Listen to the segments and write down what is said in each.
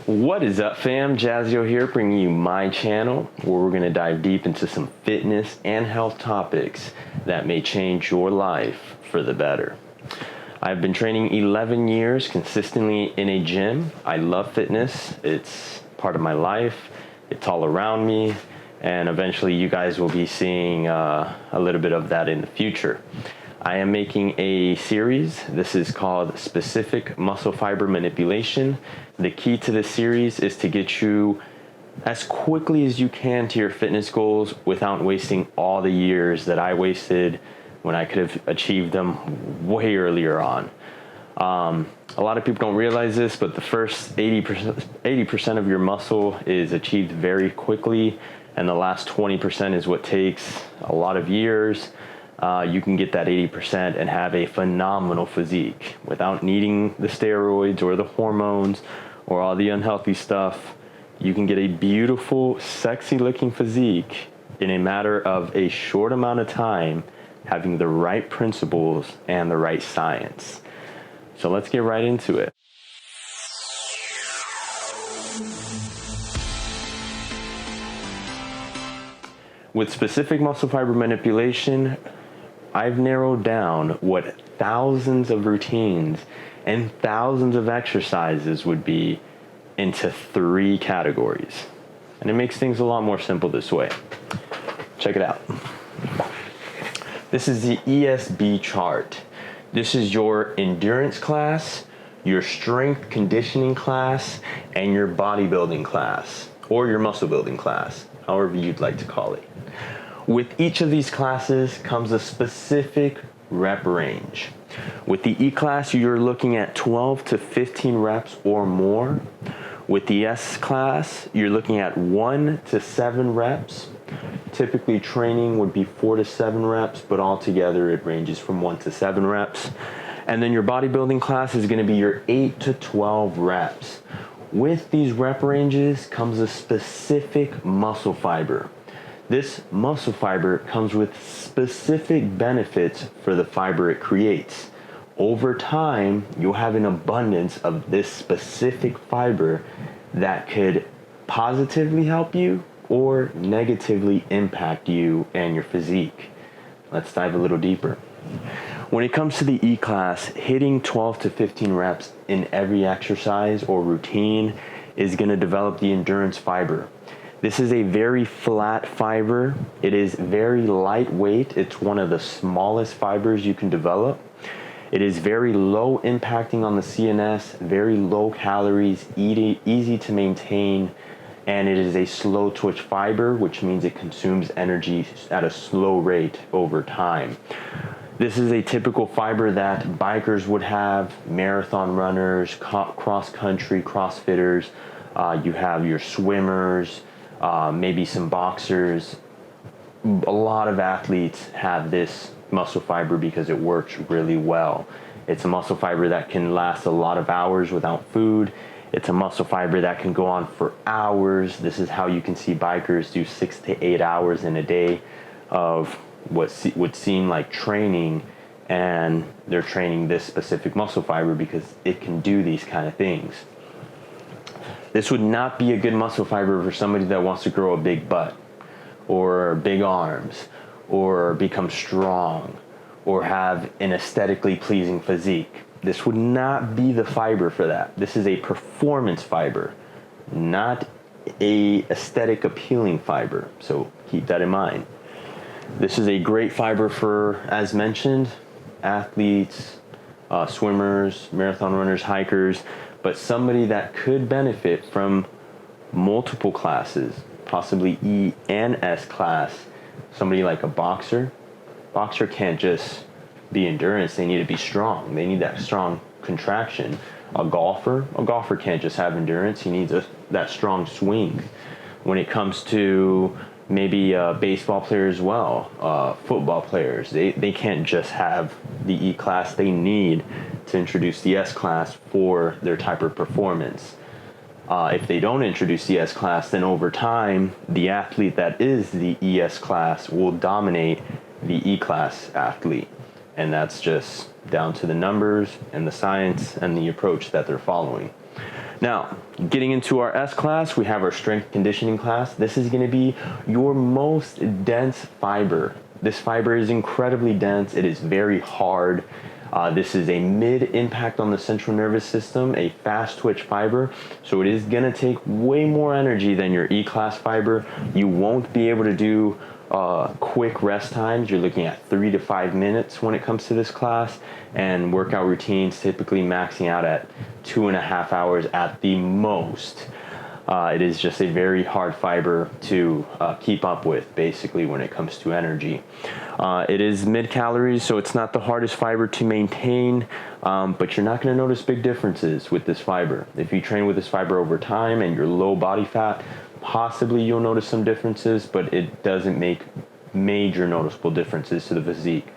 What is up, fam? Jaziel here, bringing you my channel where we're going to dive deep into some fitness and health topics that may change your life for the better. I've been training 11 years consistently in a gym. I love fitness. It's part of my life. It's all around me. And eventually you guys will be seeing a little bit of that in the future. I am making a series. This is called Specific Muscle Fiber Manipulation. The key to this series is to get you as quickly as you can to your fitness goals without wasting all the years that I wasted when I could have achieved them way earlier on. A lot of people don't realize this, but the first 80% of your muscle is achieved very quickly, and the last 20% is what takes a lot of years. You can get that 80% and have a phenomenal physique without needing the steroids or the hormones or all the unhealthy stuff. You can get a beautiful, sexy looking physique in a matter of a short amount of time, having the right principles and the right science. So let's get right into it. With specific muscle fiber manipulation, I've narrowed down what thousands of routines and thousands of exercises would be into 3 categories. And it makes things a lot more simple this way. Check it out. This is the ESB chart. This is your endurance class, your strength conditioning class, and your bodybuilding class, or your muscle building class, however you'd like to call it. With each of these classes comes a specific rep range. With the E class, you're looking at 12 to 15 reps or more. With the S class, you're looking at 1 to 7 reps. Typically, training would be 4 to 7 reps, but altogether it ranges from 1 to 7 reps. And then your bodybuilding class is going to be your 8 to 12 reps. With these rep ranges comes a specific muscle fiber. This muscle fiber comes with specific benefits for the fiber it creates. Over time, you'll have an abundance of this specific fiber that could positively help you or negatively impact you and your physique. Let's dive a little deeper. When it comes to the E class, hitting 12 to 15 reps in every exercise or routine is going to develop the endurance fiber. This is a very flat fiber. It is very lightweight. It's one of the smallest fibers you can develop. It is very low impacting on the CNS, very low calories, easy to maintain, and it is a slow twitch fiber, which means it consumes energy at a slow rate over time. This is a typical fiber that bikers would have, marathon runners, cross-country, CrossFitters. You have your swimmers, maybe some boxers. A lot of athletes have this muscle fiber because it works really well. It's a muscle fiber that can last a lot of hours without food. It's a muscle fiber that can go on for hours. This is how you can see bikers do 6 to 8 hours in a day of what would seem like training, and they're training this specific muscle fiber because it can do these kind of things. This would not be a good muscle fiber for somebody that wants to grow a big butt or big arms or become strong or have an aesthetically pleasing physique. This would not be the fiber for that. This is a performance fiber, not a aesthetic appealing fiber. So keep that in mind. This is a great fiber for, as mentioned, athletes, swimmers, marathon runners, hikers, but somebody that could benefit from multiple classes, possibly E and S class, somebody like a boxer. Boxer can't just be endurance, they need to be strong. They need that strong contraction. A golfer can't just have endurance, he needs that strong swing. When it comes to maybe baseball players as well, football players, they can't just have the E class, they need to introduce the S class for their type of performance. If they don't introduce the S class, then over time, the athlete that is the ES class will dominate the E class athlete. And that's just down to the numbers and the science and the approach that they're following. Now, getting into our S class, we have our strength conditioning class. This is going to be your most dense fiber. This fiber is incredibly dense. It is very hard. This is a mid-impact on the central nervous system, a fast twitch fiber. So it is going to take way more energy than your E-class fiber. You won't be able to do quick rest times. You're looking at 3 to 5 minutes when it comes to this class, and workout routines typically maxing out at 2.5 hours at the most. It is just a very hard fiber to keep up with, basically, when it comes to energy. It is mid-calories, so it's not the hardest fiber to maintain, but you're not going to notice big differences with this fiber. If you train with this fiber over time and you're low body fat, possibly you'll notice some differences, but it doesn't make major noticeable differences to the physique.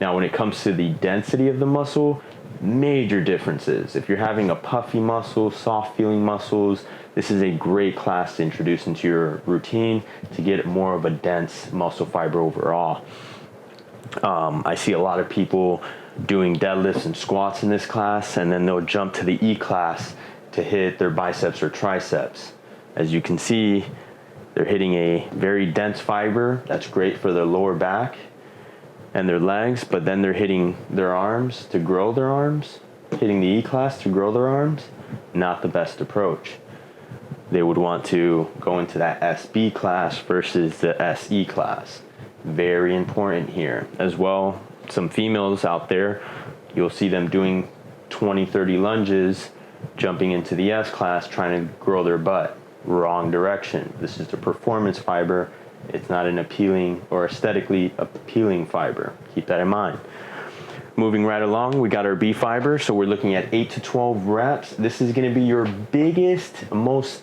Now, when it comes to the density of the muscle, major differences. If you're having a puffy muscle, soft feeling muscles, this is a great class to introduce into your routine to get more of a dense muscle fiber overall. I see a lot of people doing deadlifts and squats in this class, and then they'll jump to the E class to hit their biceps or triceps. As you can see, they're hitting a very dense fiber that's great for their lower back and their legs, but then they're hitting their arms to grow their arms, hitting the E class to grow their arms. Not the best approach. They would want to go into that SB class versus the SE class. Very important here. As well, some females out there, you'll see them doing 20, 30 lunges, jumping into the S class, trying to grow their butt. Wrong direction. This is the performance fiber. It's not an appealing or aesthetically appealing fiber. Keep that in mind. Moving right along, we got our B fiber. So we're looking at 8 to 12 reps. This is going to be your biggest, most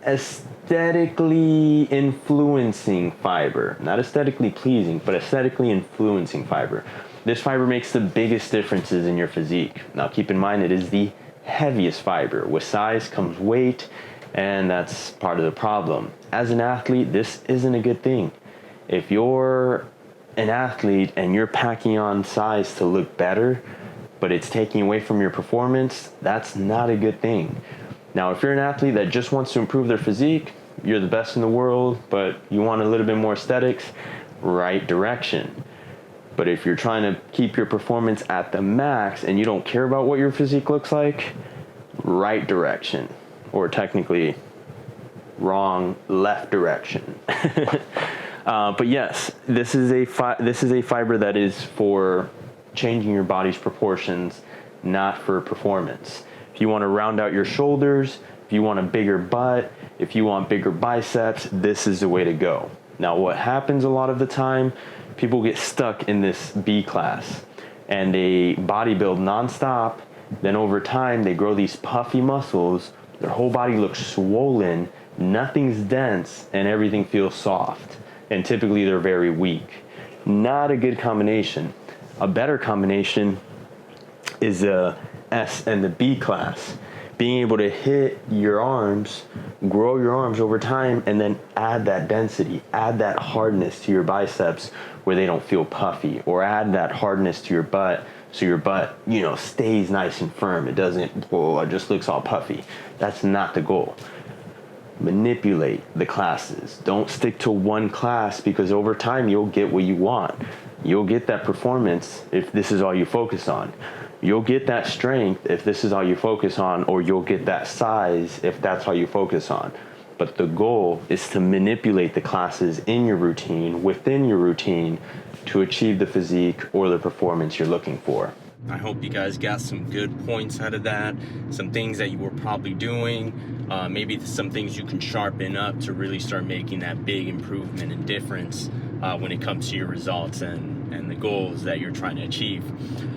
aesthetically influencing fiber. Not aesthetically pleasing, but aesthetically influencing fiber. This fiber makes the biggest differences in your physique. Now keep in mind, it is the heaviest fiber. With size comes weight, and that's part of the problem. As an athlete, this isn't a good thing. If you're an athlete and you're packing on size to look better, but it's taking away from your performance, that's not a good thing. Now, if you're an athlete that just wants to improve their physique, you're the best in the world, but you want a little bit more aesthetics, right direction. But if you're trying to keep your performance at the max and you don't care about what your physique looks like, right direction. Or technically, wrong, left direction. But yes, this is a fiber that is for changing your body's proportions, not for performance. If you want to round out your shoulders, if you want a bigger butt, if you want bigger biceps, this is the way to go. Now, what happens a lot of the time, people get stuck in this B class and they bodybuild nonstop. Then over time, they grow these puffy muscles. Their whole body looks swollen, nothing's dense, and everything feels soft. And typically they're very weak. Not a good combination. A better combination is the S and the B class. Being able to hit your arms, grow your arms over time, and then add that density, add that hardness to your biceps where they don't feel puffy, or add that hardness to your butt so your butt, stays nice and firm. It doesn't, it just looks all puffy. That's not the goal. Manipulate the classes. Don't stick to one class, because over time you'll get what you want. You'll get that performance if this is all you focus on. You'll get that strength if this is all you focus on, or you'll get that size if that's all you focus on. But the goal is to manipulate the classes in your routine, within your routine, to achieve the physique or the performance you're looking for. I hope you guys got some good points out of that, some things that you were probably doing, maybe some things you can sharpen up to really start making that big improvement and difference when it comes to your results and the goals that you're trying to achieve.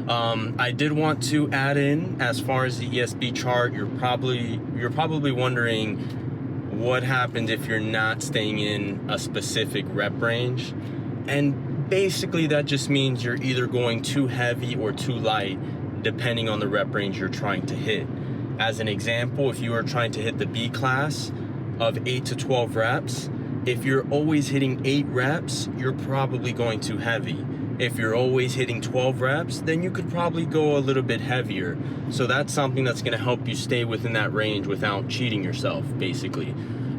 I did want to add in, as far as the ESB chart, you're probably wondering what happens if you're not staying in a specific rep range. And basically that just means you're either going too heavy or too light, depending on the rep range you're trying to hit. As an example, if you are trying to hit the B class of 8 to 12 reps, if you're always hitting 8 reps, you're probably going too heavy. If you're always hitting 12 reps, then you could probably go a little bit heavier. So that's something that's going to help you stay within that range without cheating yourself, basically.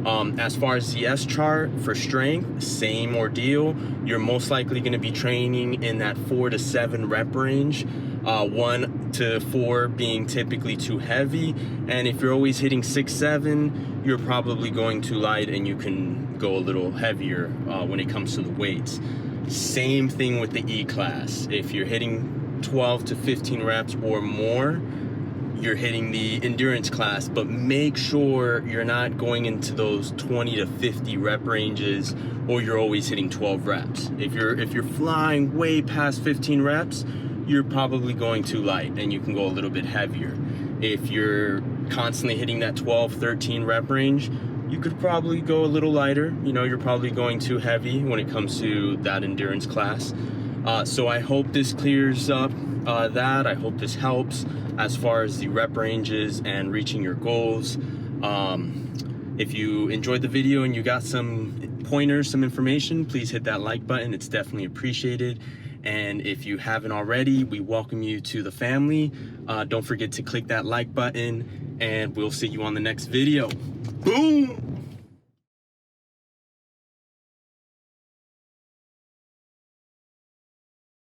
As far as the S chart for strength, same ordeal. You're most likely going to be training in that 4 to 7 rep range. 1 to 4 being typically too heavy, and if you're always hitting 6, 7, you're probably going too light, and you can go a little heavier when it comes to the weights. Same thing with the E class. If you're hitting 12 to 15 reps or more, you're hitting the endurance class, but make sure you're not going into those 20 to 50 rep ranges, or you're always hitting 12 reps. If you're flying way past 15 reps, you're probably going too light, and you can go a little bit heavier. If you're constantly hitting that 12, 13 rep range, you could probably go a little lighter. You know, you're probably going too heavy when it comes to that endurance class. So I hope this clears up that. I hope this helps as far as the rep ranges and reaching your goals. If you enjoyed the video and you got some pointers, some information, please hit that like button. It's definitely appreciated. And if you haven't already, we welcome you to the family. Don't forget to click that like button, and we'll see you on the next video. Boom!